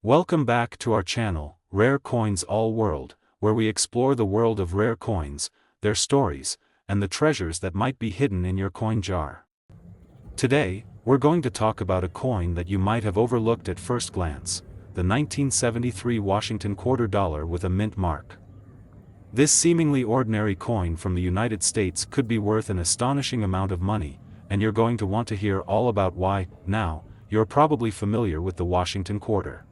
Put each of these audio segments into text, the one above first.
Welcome back to our channel, Rare Coins All World, where we explore the world of rare coins, their stories, and the treasures that might be hidden in your coin jar. Today, we're going to talk about a coin that you might have overlooked at first glance, the 1973 Washington quarter dollar with a mint mark. This seemingly ordinary coin from the United States could be worth an astonishing amount of money, and you're going to want to hear all about why. Now, you're probably familiar with the Washington quarter.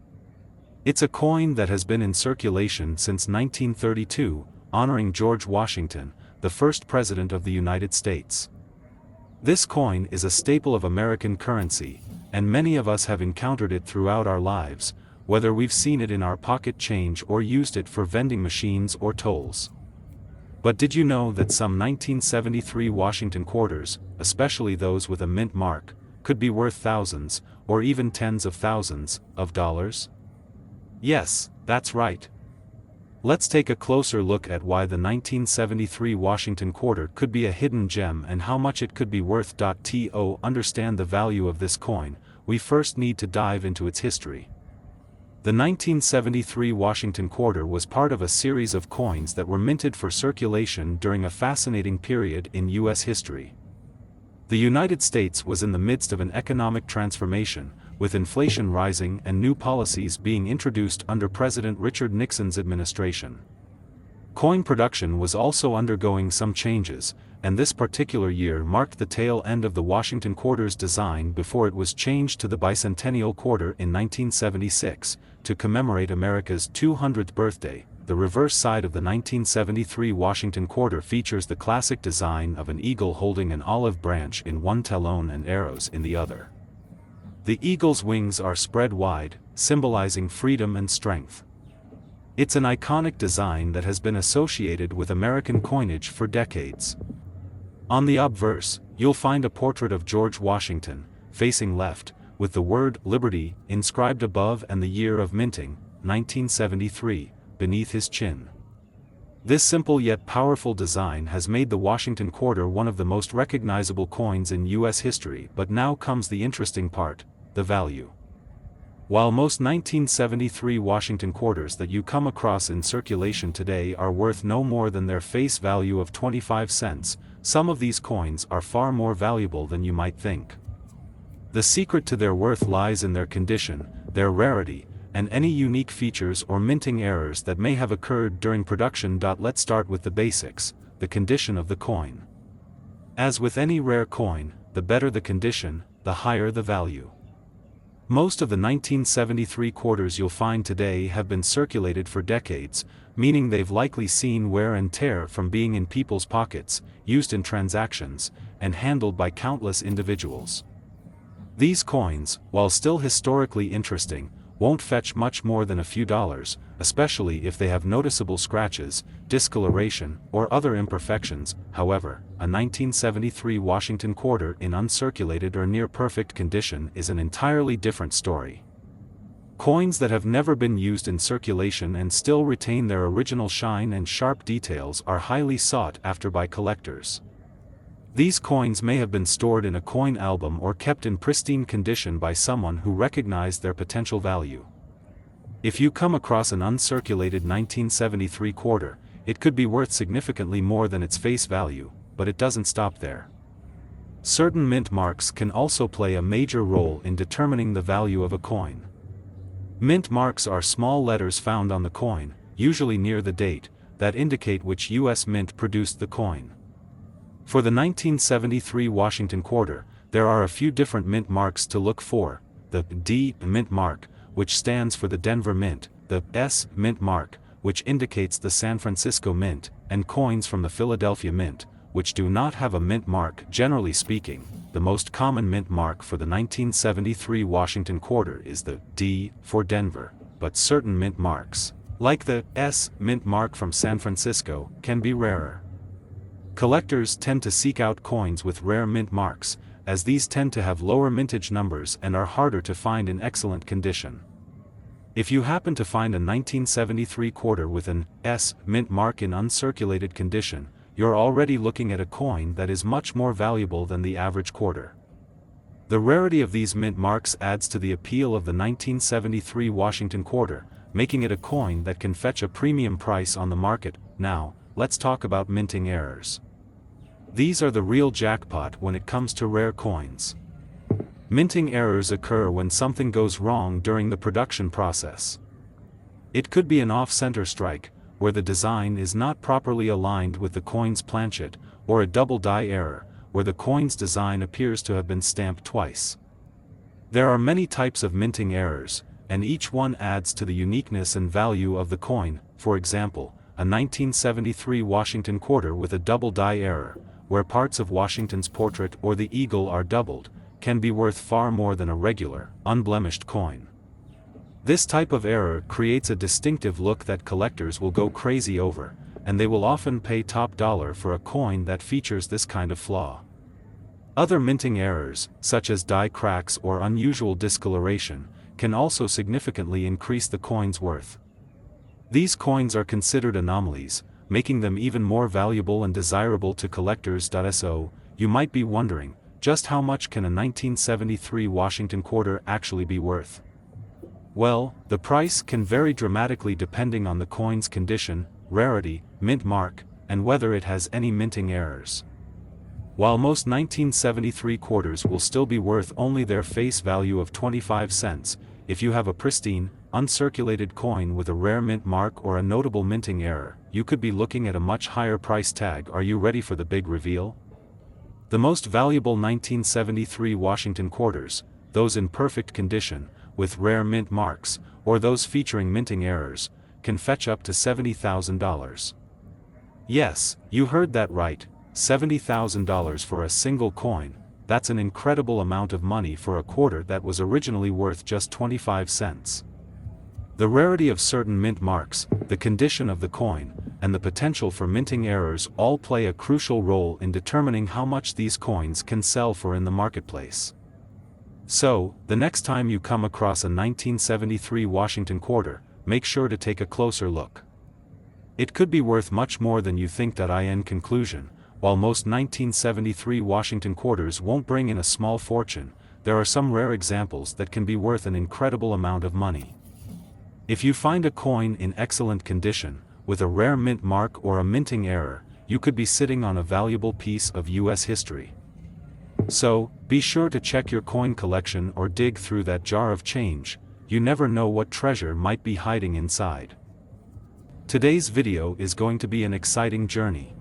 It's a coin that has been in circulation since 1932, honoring George Washington, the first president of the United States. This coin is a staple of American currency, and many of us have encountered it throughout our lives, whether we've seen it in our pocket change or used it for vending machines or tolls. But did you know that some 1973 Washington quarters, especially those with a mint mark, could be worth thousands, or even tens of thousands, of dollars? Yes, that's right. Let's take a closer look at why the 1973 Washington quarter could be a hidden gem and how much it could be worth. To understand the value of this coin, we first need to dive into its history. The 1973 Washington quarter was part of a series of coins that were minted for circulation during a fascinating period in U.S. history. The United States was in the midst of an economic transformation, with inflation rising and new policies being introduced under President Richard Nixon's administration. Coin production was also undergoing some changes, and this particular year marked the tail end of the Washington quarter's design before it was changed to the bicentennial quarter in 1976, to commemorate America's 200th birthday. The reverse side of the 1973 Washington quarter features the classic design of an eagle holding an olive branch in one talon and arrows in the other. The eagle's wings are spread wide, symbolizing freedom and strength. It's an iconic design that has been associated with American coinage for decades. On the obverse, you'll find a portrait of George Washington, facing left, with the word Liberty inscribed above and the year of minting, 1973, beneath his chin. This simple yet powerful design has made the Washington quarter one of the most recognizable coins in U.S. history. But now comes the interesting part: the value. While most 1973 Washington quarters that you come across in circulation today are worth no more than their face value of 25 cents, some of these coins are far more valuable than you might think. The secret to their worth lies in their condition, their rarity, and any unique features or minting errors that may have occurred during production. Let's start with the basics: the condition of the coin. As with any rare coin, the better the condition, the higher the value. Most of the 1973 quarters you'll find today have been circulated for decades, meaning they've likely seen wear and tear from being in people's pockets, used in transactions, and handled by countless individuals. These coins, while still historically interesting, won't fetch much more than a few dollars, especially if they have noticeable scratches, discoloration, or other imperfections. However, a 1973 Washington quarter in uncirculated or near-perfect condition is an entirely different story. Coins that have never been used in circulation and still retain their original shine and sharp details are highly sought after by collectors. These coins may have been stored in a coin album or kept in pristine condition by someone who recognized their potential value. If you come across an uncirculated 1973 quarter, it could be worth significantly more than its face value, but it doesn't stop there. Certain mint marks can also play a major role in determining the value of a coin. Mint marks are small letters found on the coin, usually near the date, that indicate which U.S. mint produced the coin. For the 1973 Washington quarter, there are a few different mint marks to look for: the D mint mark, which stands for the Denver Mint, the S mint mark, which indicates the San Francisco Mint, and coins from the Philadelphia Mint, which do not have a mint mark. Generally speaking, the most common mint mark for the 1973 Washington quarter is the D for Denver, but certain mint marks, like the S mint mark from San Francisco, can be rarer. Collectors tend to seek out coins with rare mint marks, as these tend to have lower mintage numbers and are harder to find in excellent condition. If you happen to find a 1973 quarter with an S mint mark in uncirculated condition, you're already looking at a coin that is much more valuable than the average quarter. The rarity of these mint marks adds to the appeal of the 1973 Washington quarter, making it a coin that can fetch a premium price on the market. Now, let's talk about minting errors. These are the real jackpot when it comes to rare coins. Minting errors occur when something goes wrong during the production process. It could be an off-center strike, where the design is not properly aligned with the coin's planchet, or a double die error, where the coin's design appears to have been stamped twice. There are many types of minting errors, and each one adds to the uniqueness and value of the coin. For example, a 1973 Washington quarter with a double die error, where parts of Washington's portrait or the eagle are doubled, can be worth far more than a regular, unblemished coin. This type of error creates a distinctive look that collectors will go crazy over, and they will often pay top dollar for a coin that features this kind of flaw. Other minting errors, such as die cracks or unusual discoloration, can also significantly increase the coin's worth. These coins are considered anomalies, making them even more valuable and desirable to collectors. So, you might be wondering, just how much can a 1973 Washington quarter actually be worth? Well, the price can vary dramatically depending on the coin's condition, rarity, mint mark, and whether it has any minting errors. While most 1973 quarters will still be worth only their face value of 25 cents, if you have a pristine, uncirculated coin with a rare mint mark or a notable minting error, you could be looking at a much higher price tag. Are you ready for the big reveal? The most valuable 1973 Washington quarters, those in perfect condition, with rare mint marks, or those featuring minting errors, can fetch up to $70,000. Yes, you heard that right, $70,000 for a single coin. That's an incredible amount of money for a quarter that was originally worth just 25 cents. The rarity of certain mint marks, the condition of the coin, and the potential for minting errors all play a crucial role in determining how much these coins can sell for in the marketplace. So, the next time you come across a 1973 Washington quarter, make sure to take a closer look. It could be worth much more than you think. In conclusion, while most 1973 Washington quarters won't bring in a small fortune, there are some rare examples that can be worth an incredible amount of money. If you find a coin in excellent condition, with a rare mint mark or a minting error, you could be sitting on a valuable piece of U.S. history. So, be sure to check your coin collection or dig through that jar of change. You never know what treasure might be hiding inside. Today's video is going to be an exciting journey.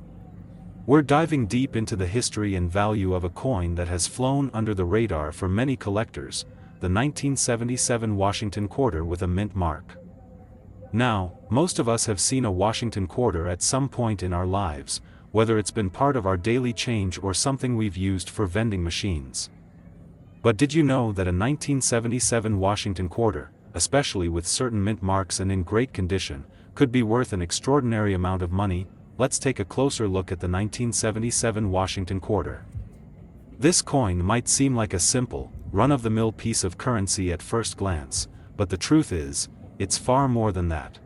We're diving deep into the history and value of a coin that has flown under the radar for many collectors, the 1977 Washington quarter with a mint mark. Now, most of us have seen a Washington quarter at some point in our lives, whether it's been part of our daily change or something we've used for vending machines. But did you know that a 1977 Washington quarter, especially with certain mint marks and in great condition, could be worth an extraordinary amount of money? Let's take a closer look at the 1977 Washington quarter. This coin might seem like a simple, run-of-the-mill piece of currency at first glance, but the truth is, it's far more than that.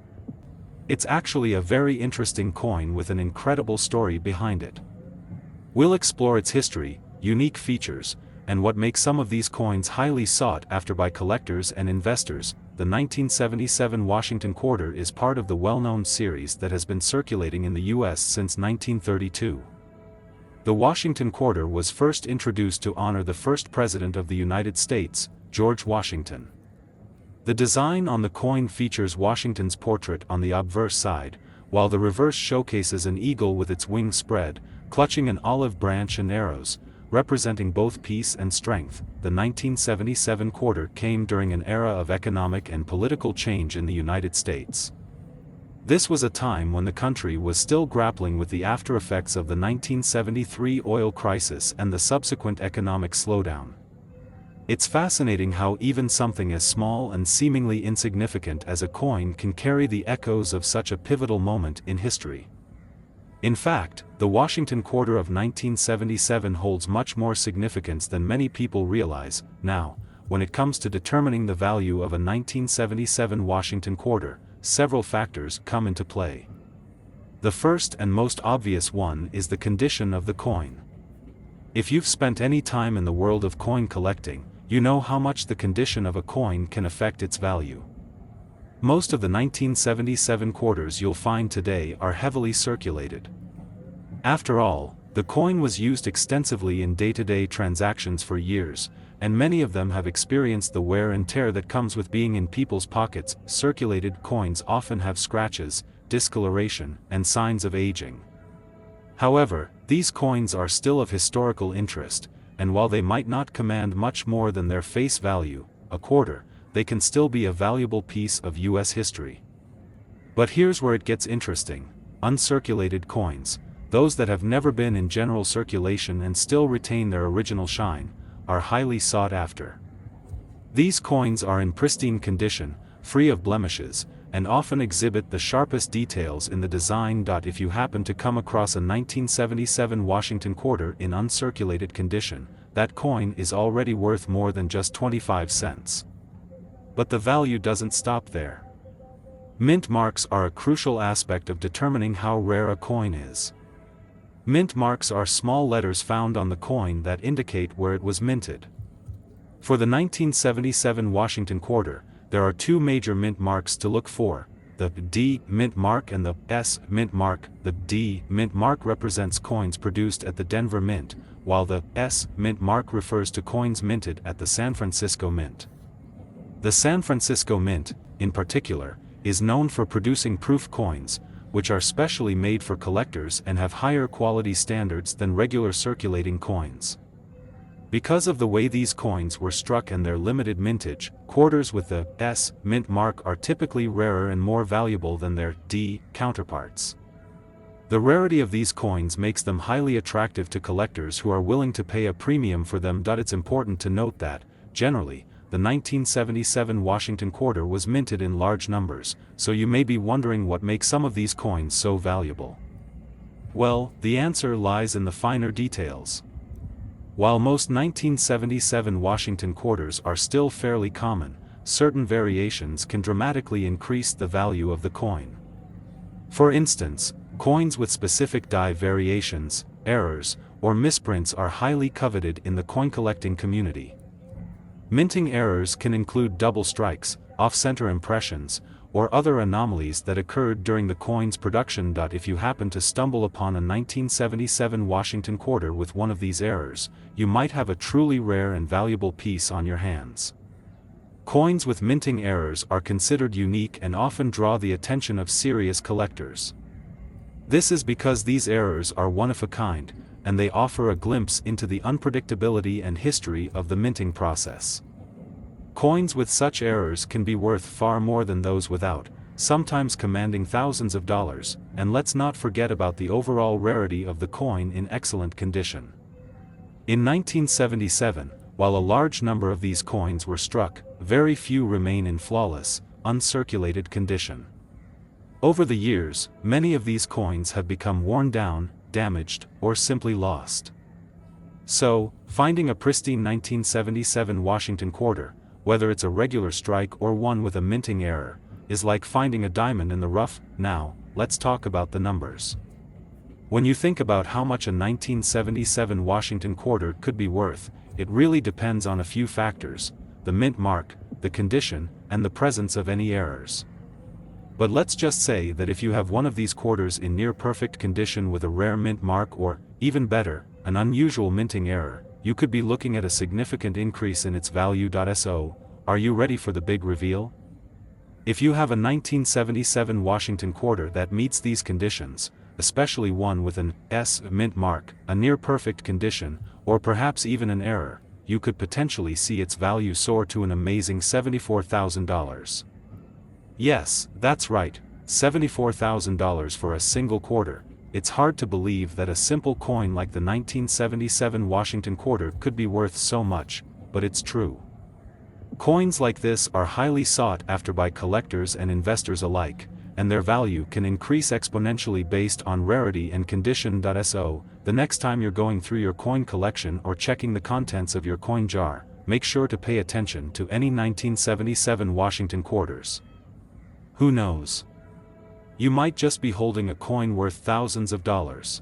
It's actually a very interesting coin with an incredible story behind it. We'll explore its history, unique features, and what makes some of these coins highly sought after by collectors and investors. The 1977 Washington quarter is part of the well-known series that has been circulating in the U.S. since 1932. The Washington quarter was first introduced to honor the first President of the United States, George Washington. The design on the coin features Washington's portrait on the obverse side, while the reverse showcases an eagle with its wings spread, clutching an olive branch and arrows, representing both peace and strength. The 1977 quarter came during an era of economic and political change in the United States. This was a time when the country was still grappling with the aftereffects of the 1973 oil crisis and the subsequent economic slowdown. It's fascinating how even something as small and seemingly insignificant as a coin can carry the echoes of such a pivotal moment in history. In fact, the Washington quarter of 1977 holds much more significance than many people realize. Now, when it comes to determining the value of a 1977 Washington quarter, several factors come into play. The first and most obvious one is the condition of the coin. If you've spent any time in the world of coin collecting, you know how much the condition of a coin can affect its value. Most of the 1977 quarters you'll find today are heavily circulated. After all, the coin was used extensively in day-to-day transactions for years, and many of them have experienced the wear and tear that comes with being in people's pockets. Circulated coins often have scratches, discoloration, and signs of aging. However, these coins are still of historical interest, and while they might not command much more than their face value, a quarter, they can still be a valuable piece of U.S. history. But here's where it gets interesting: uncirculated coins, those that have never been in general circulation and still retain their original shine, are highly sought after. These coins are in pristine condition, free of blemishes, and often exhibit the sharpest details in the design. If you happen to come across a 1977 Washington quarter in uncirculated condition, that coin is already worth more than just 25 cents. But the value doesn't stop there. Mint marks are a crucial aspect of determining how rare a coin is. Mint marks are small letters found on the coin that indicate where it was minted. For the 1977 Washington quarter, there are two major mint marks to look for: the D mint mark and the S mint mark. The D mint mark represents coins produced at the Denver Mint, while the S mint mark refers to coins minted at the San Francisco Mint. The San Francisco Mint, in particular, is known for producing proof coins, which are specially made for collectors and have higher quality standards than regular circulating coins. Because of the way these coins were struck and their limited mintage, quarters with the S mint mark are typically rarer and more valuable than their D counterparts. The rarity of these coins makes them highly attractive to collectors who are willing to pay a premium for them. It's important to note that, generally, the 1977 Washington quarter was minted in large numbers, so you may be wondering what makes some of these coins so valuable. Well, the answer lies in the finer details. While most 1977 Washington quarters are still fairly common, certain variations can dramatically increase the value of the coin. For instance, coins with specific die variations, errors, or misprints are highly coveted in the coin collecting community. Minting errors can include double strikes, off-center impressions, or other anomalies that occurred during the coin's production. If you happen to stumble upon a 1977 Washington quarter with one of these errors, you might have a truly rare and valuable piece on your hands. Coins with minting errors are considered unique and often draw the attention of serious collectors. This is because these errors are one of a kind, and they offer a glimpse into the unpredictability and history of the minting process. Coins with such errors can be worth far more than those without, sometimes commanding thousands of dollars, and let's not forget about the overall rarity of the coin in excellent condition. In 1977, while a large number of these coins were struck, very few remain in flawless, uncirculated condition. Over the years, many of these coins have become worn down, damaged, or simply lost. So, finding a pristine 1977 Washington quarter, whether it's a regular strike or one with a minting error, is like finding a diamond in the rough. Now, let's talk about the numbers. When you think about how much a 1977 Washington quarter could be worth, it really depends on a few factors: the mint mark, the condition, and the presence of any errors. But let's just say that if you have one of these quarters in near-perfect condition with a rare mint mark or, even better, an unusual minting error, you could be looking at a significant increase in its value. So, are you ready for the big reveal? If you have a 1977 Washington quarter that meets these conditions, especially one with an S mint mark, a near-perfect condition, or perhaps even an error, you could potentially see its value soar to an amazing $74,000. Yes, that's right, $74,000 for a single quarter. It's hard to believe that a simple coin like the 1977 Washington quarter could be worth so much, but it's true. Coins like this are highly sought after by collectors and investors alike, and their value can increase exponentially based on rarity and condition. So, the next time you're going through your coin collection or checking the contents of your coin jar, make sure to pay attention to any 1977 Washington quarters. Who knows? You might just be holding a coin worth thousands of dollars.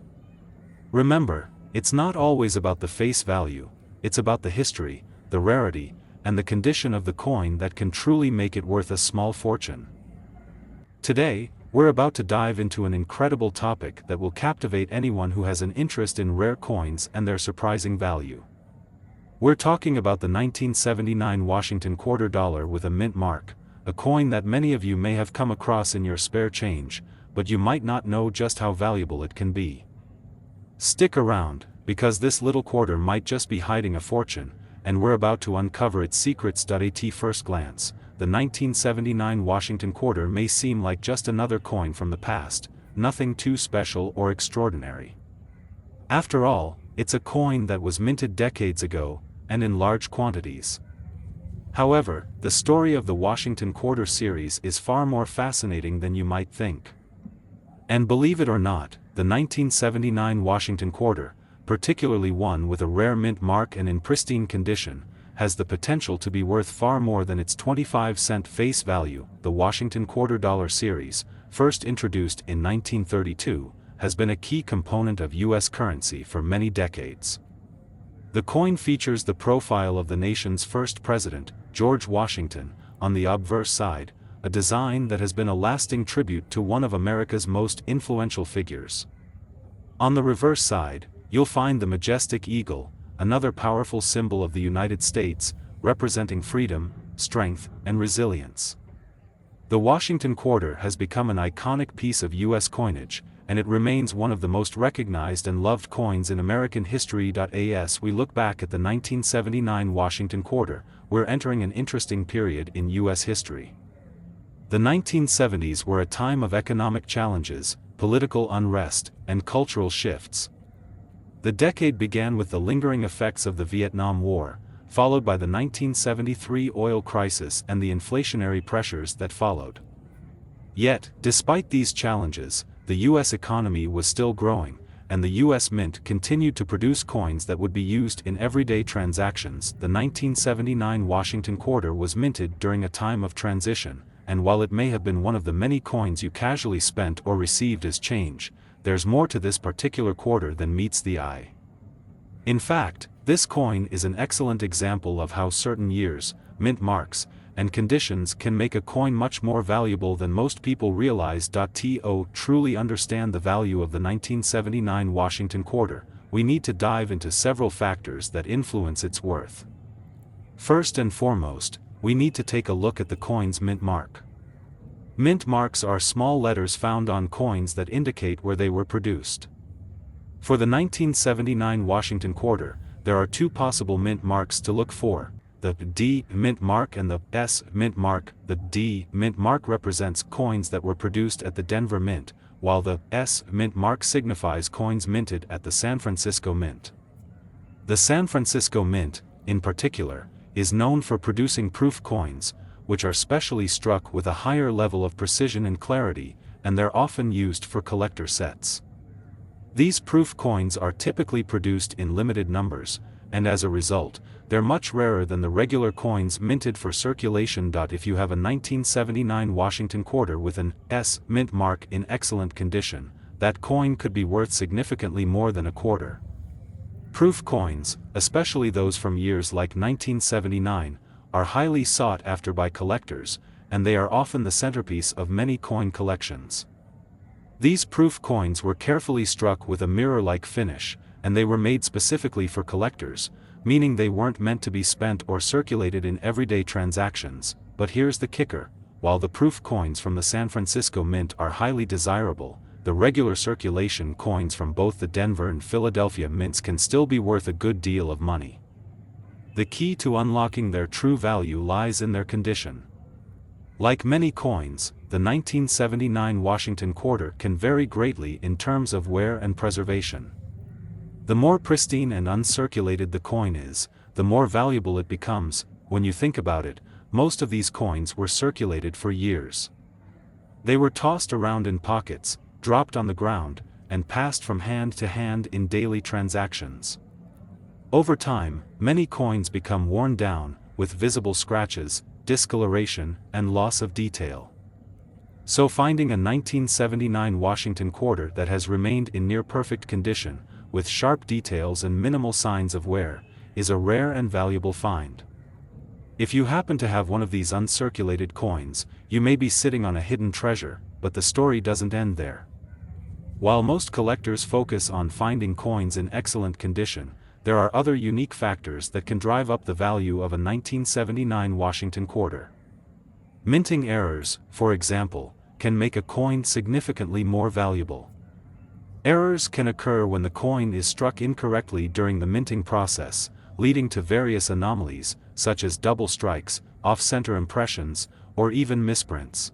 Remember, It's not always about the face value, it's about the history, the rarity, and the condition of the coin that can truly make it worth a small fortune. Today, we're about to dive into an incredible topic that will captivate anyone who has an interest in rare coins and their surprising value. We're talking about the 1979 Washington quarter dollar with a mint mark, a coin that many of you may have come across in your spare change, but you might not know just how valuable it can be. Stick around, because this little quarter might just be hiding a fortune, and we're about to uncover its secrets. At first glance, the 1979 Washington quarter may seem like just another coin from the past, nothing too special or extraordinary. After all, it's a coin that was minted decades ago, and in large quantities. However, the story of the Washington quarter series is far more fascinating than you might think. And believe it or not, the 1979 Washington quarter, particularly one with a rare mint mark and in pristine condition, has the potential to be worth far more than its 25-cent face value. The Washington quarter dollar series, first introduced in 1932, has been a key component of U.S. currency for many decades. The coin features the profile of the nation's first president, George Washington, on the obverse side, a design that has been a lasting tribute to one of America's most influential figures. On the reverse side, you'll find the majestic eagle, another powerful symbol of the United States, representing freedom, strength, and resilience. The Washington quarter has become an iconic piece of U.S. coinage, and it remains one of the most recognized and loved coins in American history. As we look back at the 1979 Washington quarter, we're entering an interesting period in U.S. history. The 1970s were a time of economic challenges, political unrest, and cultural shifts. The decade began with the lingering effects of the Vietnam War, followed by the 1973 oil crisis and the inflationary pressures that followed. Yet, despite these challenges, the U.S. economy was still growing, and the U.S. Mint continued to produce coins that would be used in everyday transactions. The 1979 Washington quarter was minted during a time of transition, and while it may have been one of the many coins you casually spent or received as change, there's more to this particular quarter than meets the eye. In fact, this coin is an excellent example of how certain years, mint marks, and conditions can make a coin much more valuable than most people realize. To truly understand the value of the 1979 Washington quarter, we need to dive into several factors that influence its worth. First and foremost, we need to take a look at the coin's mint mark. Mint marks are small letters found on coins that indicate where they were produced. For the 1979 Washington quarter, there are two possible mint marks to look for: the D mint mark and the S mint mark. The D mint mark represents coins that were produced at the Denver Mint, while the S mint mark signifies coins minted at the San Francisco Mint. The San Francisco Mint, in particular, is known for producing proof coins, which are specially struck with a higher level of precision and clarity, and they're often used for collector sets. These proof coins are typically produced in limited numbers, and as a result, they're much rarer than the regular coins minted for circulation. If you have a 1979 Washington quarter with an S mint mark in excellent condition, that coin could be worth significantly more than a quarter. Proof coins, especially those from years like 1979, are highly sought after by collectors, and they are often the centerpiece of many coin collections. These proof coins were carefully struck with a mirror-like finish, and they were made specifically for collectors, meaning they weren't meant to be spent or circulated in everyday transactions. But here's the kicker: while the proof coins from the San Francisco Mint are highly desirable, the regular circulation coins from both the Denver and Philadelphia mints can still be worth a good deal of money. The key to unlocking their true value lies in their condition. Like many coins, the 1979 Washington quarter can vary greatly in terms of wear and preservation. The more pristine and uncirculated the coin is, the more valuable it becomes. When you think about it, most of these coins were circulated for years. They were tossed around in pockets, dropped on the ground, and passed from hand to hand in daily transactions. Over time, many coins become worn down, with visible scratches, discoloration, and loss of detail. So finding a 1979 Washington quarter that has remained in near-perfect condition, with sharp details and minimal signs of wear, is a rare and valuable find. If you happen to have one of these uncirculated coins, you may be sitting on a hidden treasure, but the story doesn't end there. While most collectors focus on finding coins in excellent condition, there are other unique factors that can drive up the value of a 1979 Washington quarter. Minting errors, for example, can make a coin significantly more valuable. Errors can occur when the coin is struck incorrectly during the minting process, leading to various anomalies, such as double strikes, off-center impressions, or even misprints.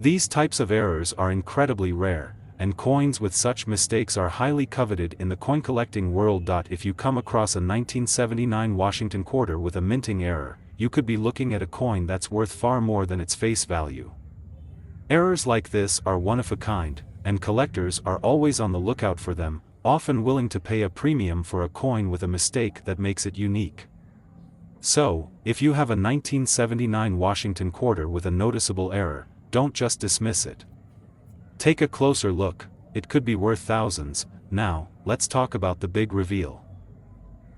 These types of errors are incredibly rare, and coins with such mistakes are highly coveted in the coin collecting world. If you come across a 1979 Washington quarter with a minting error, you could be looking at a coin that's worth far more than its face value. Errors like this are one of a kind, and collectors are always on the lookout for them, often willing to pay a premium for a coin with a mistake that makes it unique. So, if you have a 1979 Washington quarter with a noticeable error, don't just dismiss it. Take a closer look, it could be worth thousands. Now, let's talk about the big reveal.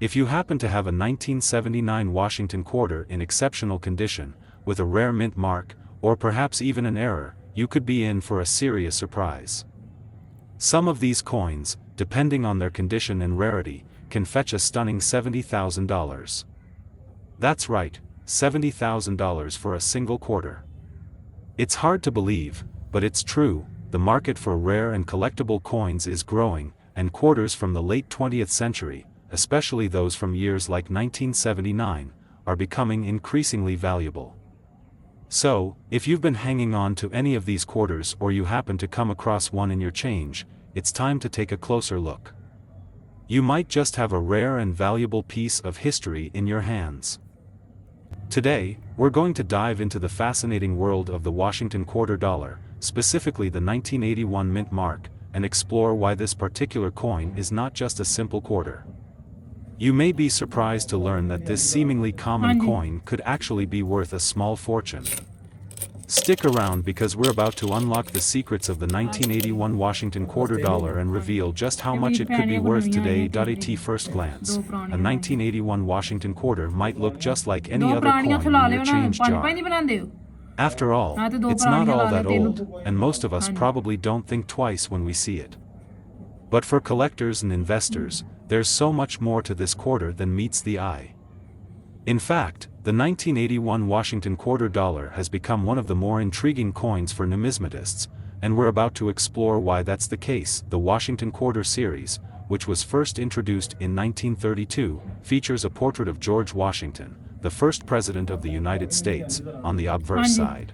If you happen to have a 1979 Washington quarter in exceptional condition, with a rare mint mark, or perhaps even an error, you could be in for a serious surprise. Some of these coins, depending on their condition and rarity, can fetch a stunning $70,000. That's right, $70,000 for a single quarter. It's hard to believe, but it's true. The market for rare and collectible coins is growing, and quarters from the late 20th century, especially those from years like 1979, are becoming increasingly valuable. So, if you've been hanging on to any of these quarters or you happen to come across one in your change, it's time to take a closer look. You might just have a rare and valuable piece of history in your hands. Today, we're going to dive into the fascinating world of the Washington quarter dollar, specifically the 1981 mint mark, and explore why this particular coin is not just a simple quarter. You may be surprised to learn that this seemingly common coin could actually be worth a small fortune. Stick around because we're about to unlock the secrets of the 1981 Washington quarter dollar and reveal just how much it could be worth today. At first glance, a 1981 Washington quarter might look just like any other coin in your change jar. After all, it's not all that old, and most of us probably don't think twice when we see it. But for collectors and investors, there's so much more to this quarter than meets the eye. In fact, the 1981 Washington quarter dollar has become one of the more intriguing coins for numismatists, and we're about to explore why that's the case. The Washington quarter series, which was first introduced in 1932, features a portrait of George Washington, the first president of the United States, on the obverse side.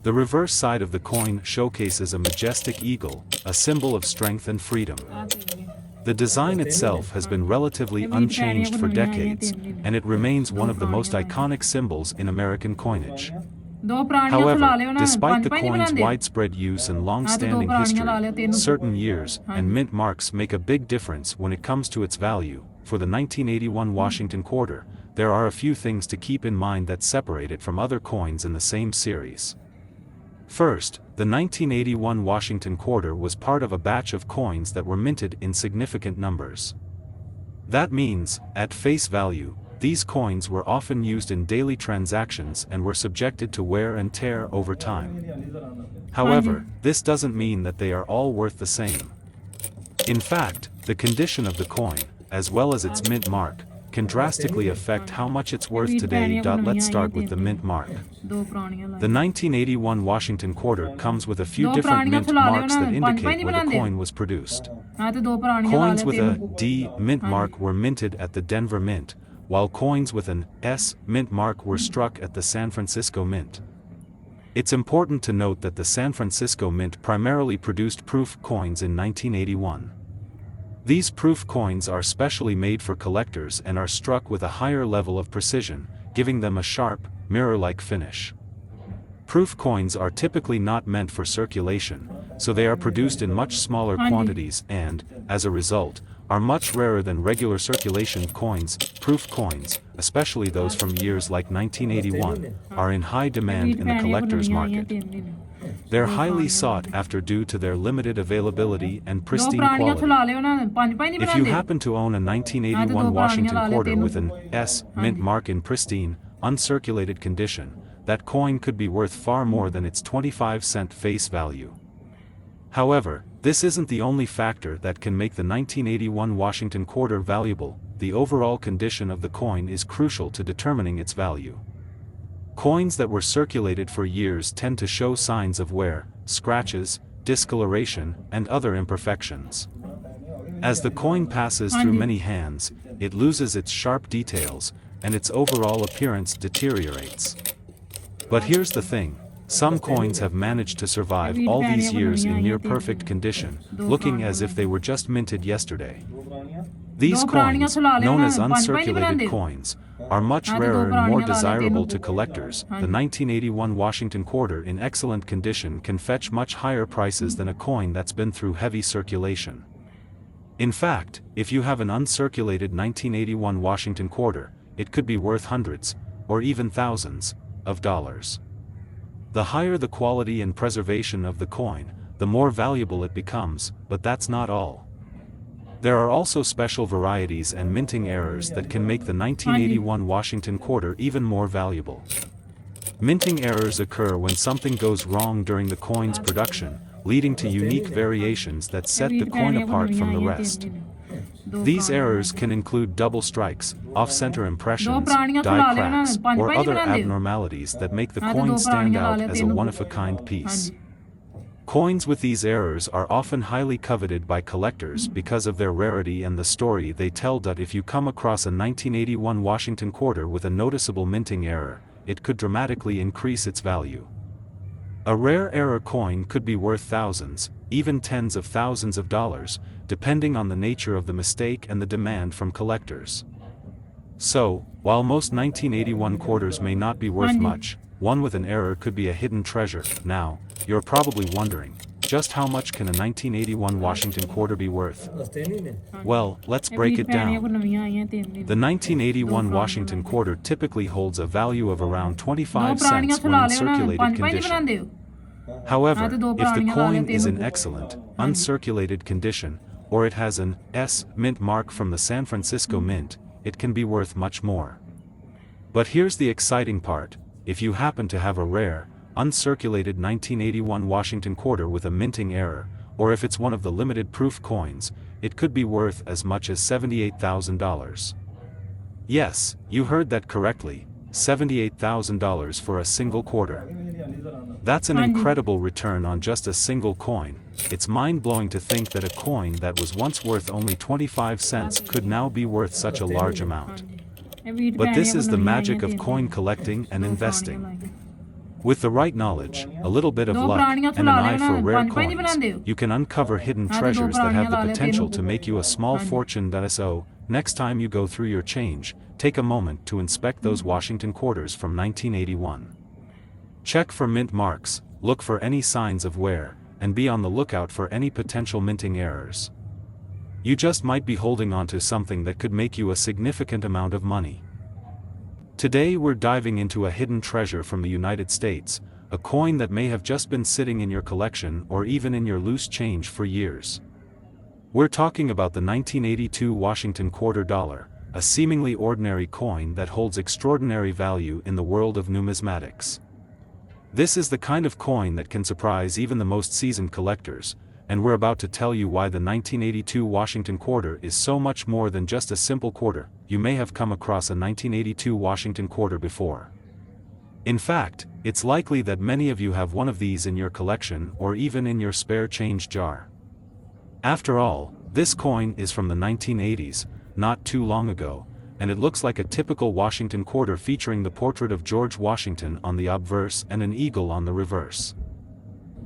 The reverse side of the coin showcases a majestic eagle, a symbol of strength and freedom. The design itself has been relatively unchanged for decades, and it remains one of the most iconic symbols in American coinage. However, despite the coin's widespread use and long-standing history, certain years and mint marks make a big difference when it comes to its value. For the 1981 Washington quarter, there are a few things to keep in mind that separate it from other coins in the same series. First, the 1981 Washington quarter was part of a batch of coins that were minted in significant numbers. That means, at face value, these coins were often used in daily transactions and were subjected to wear and tear over time. However, this doesn't mean that they are all worth the same. In fact, the condition of the coin, as well as its mint mark, can drastically affect how much it's worth today. Let's start with the mint mark. The 1981 Washington quarter comes with a few different mint marks that indicate where the coin was produced. Coins with a D mint mark were minted at the Denver Mint, while coins with an S mint mark were struck at the San Francisco Mint. It's important to note that the San Francisco Mint primarily produced proof coins in 1981. These proof coins are specially made for collectors and are struck with a higher level of precision, giving them a sharp, mirror-like finish. Proof coins are typically not meant for circulation, so they are produced in much smaller quantities and, as a result, are much rarer than regular circulation coins. Proof coins, especially those from years like 1981, are in high demand in the collector's market. They're highly sought after due to their limited availability and pristine quality. If you happen to own a 1981 Washington quarter with an S mint mark in pristine, uncirculated condition, that coin could be worth far more than its 25-cent face value. However, this isn't the only factor that can make the 1981 Washington quarter valuable. The overall condition of the coin is crucial to determining its value. Coins that were circulated for years tend to show signs of wear, scratches, discoloration, and other imperfections. As the coin passes through many hands, it loses its sharp details, and its overall appearance deteriorates. But here's the thing. Some coins have managed to survive all these years in near-perfect condition, looking as if they were just minted yesterday. These coins, known as uncirculated coins, are much rarer and more desirable to collectors. The 1981 Washington quarter in excellent condition can fetch much higher prices than a coin that's been through heavy circulation. In fact, if you have an uncirculated 1981 Washington quarter, it could be worth hundreds, or even thousands, of dollars. The higher the quality and preservation of the coin, the more valuable it becomes, but that's not all. There are also special varieties and minting errors that can make the 1981 Washington quarter even more valuable. Minting errors occur when something goes wrong during the coin's production, leading to unique variations that set the coin apart from the rest. These errors can include double strikes, off-center impressions, die cracks, or other abnormalities that make the coin stand out as a one-of-a-kind piece. Coins with these errors are often highly coveted by collectors because of their rarity and the story they tell. If you come across a 1981 Washington quarter with a noticeable minting error, it could dramatically increase its value. A rare error coin could be worth thousands, even tens of thousands of dollars, depending on the nature of the mistake and the demand from collectors. So, while most 1981 quarters may not be worth much, one with an error could be a hidden treasure. Now, you're probably wondering, just how much can a 1981 Washington quarter be worth? Well, let's break it down. The 1981 Washington quarter typically holds a value of around 25 cents when in circulated condition. However, if the coin is in excellent, uncirculated condition, or it has an S mint mark from the San Francisco Mint, it can be worth much more. But here's the exciting part. If you happen to have a rare, uncirculated 1981 Washington quarter with a minting error, or if it's one of the limited proof coins, it could be worth as much as $78,000. Yes, you heard that correctly, $78,000 for a single quarter. That's an incredible return on just a single coin. It's mind-blowing to think that a coin that was once worth only 25 cents could now be worth such a large amount. But this is the magic of coin collecting and investing. With the right knowledge, a little bit of luck, and an eye for rare coins, you can uncover hidden treasures that have the potential to make you a small fortune. So, next time you go through your change, take a moment to inspect those Washington quarters from 1981. Check for mint marks, look for any signs of wear, and be on the lookout for any potential minting errors. You just might be holding onto something that could make you a significant amount of money. Today we're diving into a hidden treasure from the United States, a coin that may have just been sitting in your collection or even in your loose change for years. We're talking about the 1982 Washington quarter dollar, a seemingly ordinary coin that holds extraordinary value in the world of numismatics. This is the kind of coin that can surprise even the most seasoned collectors, and we're about to tell you why the 1982 Washington quarter is so much more than just a simple quarter. You may have come across a 1982 Washington quarter before. In fact, it's likely that many of you have one of these in your collection or even in your spare change jar. After all, this coin is from the 1980s, not too long ago, and it looks like a typical Washington quarter featuring the portrait of George Washington on the obverse and an eagle on the reverse.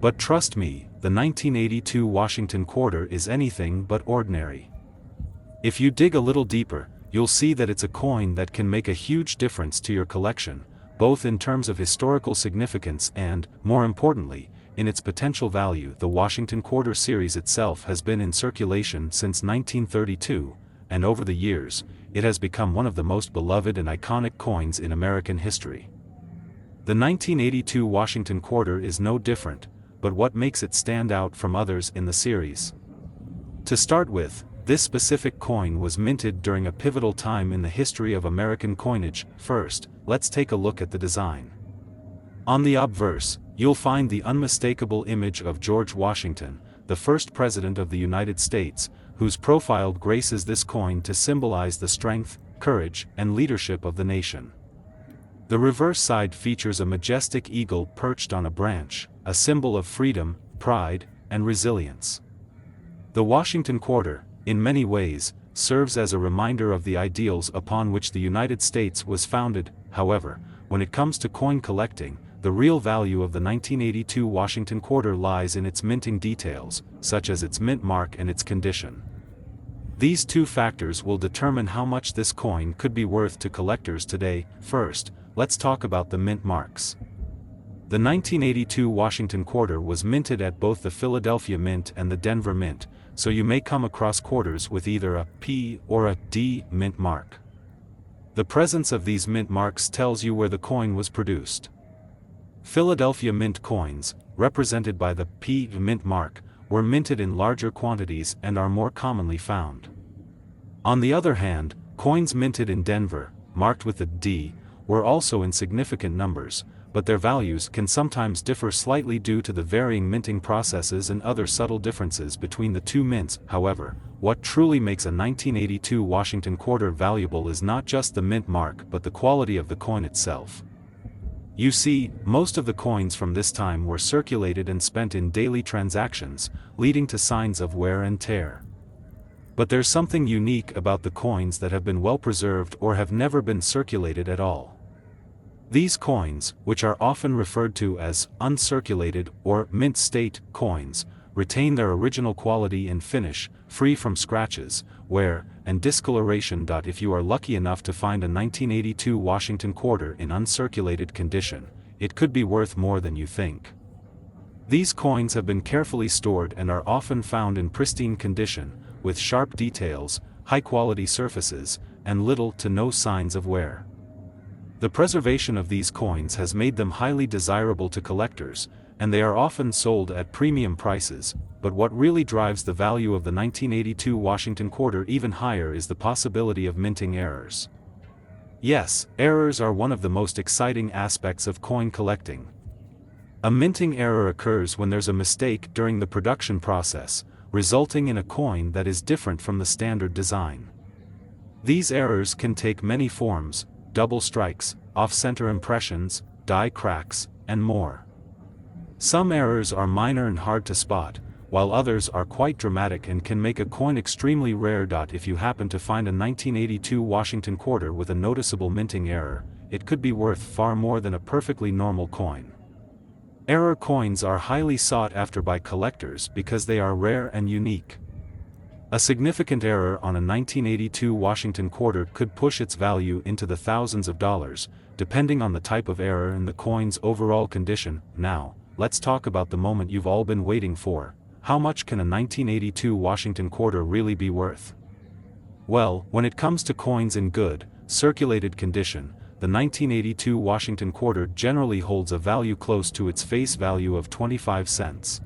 But trust me, the 1982 Washington quarter is anything but ordinary. If you dig a little deeper, you'll see that it's a coin that can make a huge difference to your collection, both in terms of historical significance and, more importantly, in its potential value. The Washington Quarter series itself has been in circulation since 1932, and over the years, it has become one of the most beloved and iconic coins in American history. The 1982 Washington Quarter is no different, but what makes it stand out from others in the series? To start with, this specific coin was minted during a pivotal time in the history of American coinage. First, let's take a look at the design. On the obverse, you'll find the unmistakable image of George Washington, the first president of the United States, whose profile graces this coin to symbolize the strength, courage, and leadership of the nation. The reverse side features a majestic eagle perched on a branch, a symbol of freedom, pride, and resilience. The Washington Quarter, in many ways, serves as a reminder of the ideals upon which the United States was founded. However, when it comes to coin collecting, the real value of the 1982 Washington Quarter lies in its minting details, such as its mint mark and its condition. These two factors will determine how much this coin could be worth to collectors today. First, let's talk about the mint marks. The 1982 Washington Quarter was minted at both the Philadelphia Mint and the Denver Mint, so you may come across quarters with either a P or a D mint mark. The presence of these mint marks tells you where the coin was produced. Philadelphia Mint coins, represented by the P mint mark, were minted in larger quantities and are more commonly found. On the other hand, coins minted in Denver, marked with the D, were also in significant numbers, but their values can sometimes differ slightly due to the varying minting processes and other subtle differences between the two mints. However, what truly makes a 1982 Washington Quarter valuable is not just the mint mark but the quality of the coin itself. You see, most of the coins from this time were circulated and spent in daily transactions, leading to signs of wear and tear. But there's something unique about the coins that have been well preserved or have never been circulated at all. These coins, which are often referred to as uncirculated or mint state coins, retain their original quality and finish, free from scratches, wear, and discoloration. If you are lucky enough to find a 1982 Washington Quarter in uncirculated condition, it could be worth more than you think. These coins have been carefully stored and are often found in pristine condition, with sharp details, high-quality surfaces, and little to no signs of wear. The preservation of these coins has made them highly desirable to collectors, and they are often sold at premium prices. But what really drives the value of the 1982 Washington Quarter even higher is the possibility of minting errors. Yes, errors are one of the most exciting aspects of coin collecting. A minting error occurs when there's a mistake during the production process, resulting in a coin that is different from the standard design. These errors can take many forms: double strikes, off-center impressions, die cracks, and more. Some errors are minor and hard to spot, while others are quite dramatic and can make a coin extremely rare. If you happen to find a 1982 Washington Quarter with a noticeable minting error, it could be worth far more than a perfectly normal coin. Error coins are highly sought after by collectors because they are rare and unique. A significant error on a 1982 Washington Quarter could push its value into the thousands of dollars, depending on the type of error and the coin's overall condition. Now, let's talk about the moment you've all been waiting for. How much can a 1982 Washington Quarter really be worth? Well, when it comes to coins in good, circulated condition, the 1982 Washington Quarter generally holds a value close to its face value of 25 cents.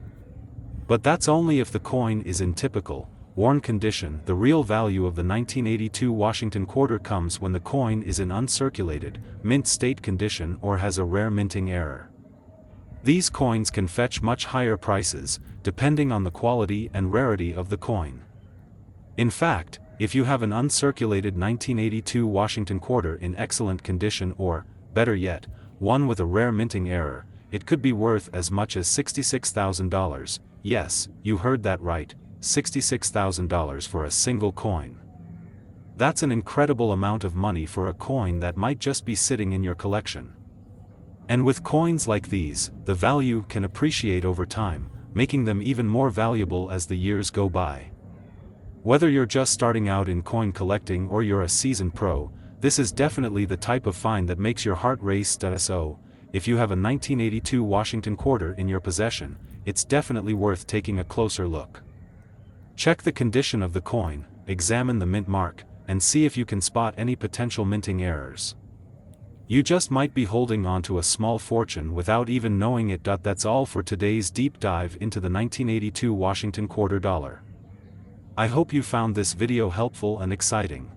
But that's only if the coin is in typical, worn condition. The real value of the 1982 Washington Quarter comes when the coin is in uncirculated, mint state condition or has a rare minting error. These coins can fetch much higher prices, depending on the quality and rarity of the coin. In fact, if you have an uncirculated 1982 Washington Quarter in excellent condition or, better yet, one with a rare minting error, it could be worth as much as $66,000. Yes, you heard that right. $66,000 for a single coin. That's an incredible amount of money for a coin that might just be sitting in your collection. And with coins like these, the value can appreciate over time, making them even more valuable as the years go by. Whether you're just starting out in coin collecting or you're a seasoned pro, this is definitely the type of find that makes your heart race. So, If you have a 1982 Washington quarter in your possession, it's definitely worth taking a closer look. Check the condition of the coin, examine the mint mark, and see if you can spot any potential minting errors. You just might be holding on to a small fortune without even knowing it. That's all for today's deep dive into the 1982 Washington quarter dollar. I hope you found this video helpful and exciting.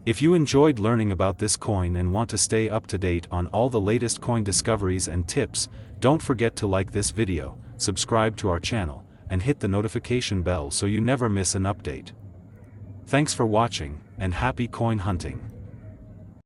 If you enjoyed learning about this coin and want to stay up to date on all the latest coin discoveries and tips, don't forget to like this video, subscribe to our channel, and hit the notification bell so you never miss an update. Thanks for watching, and happy coin hunting.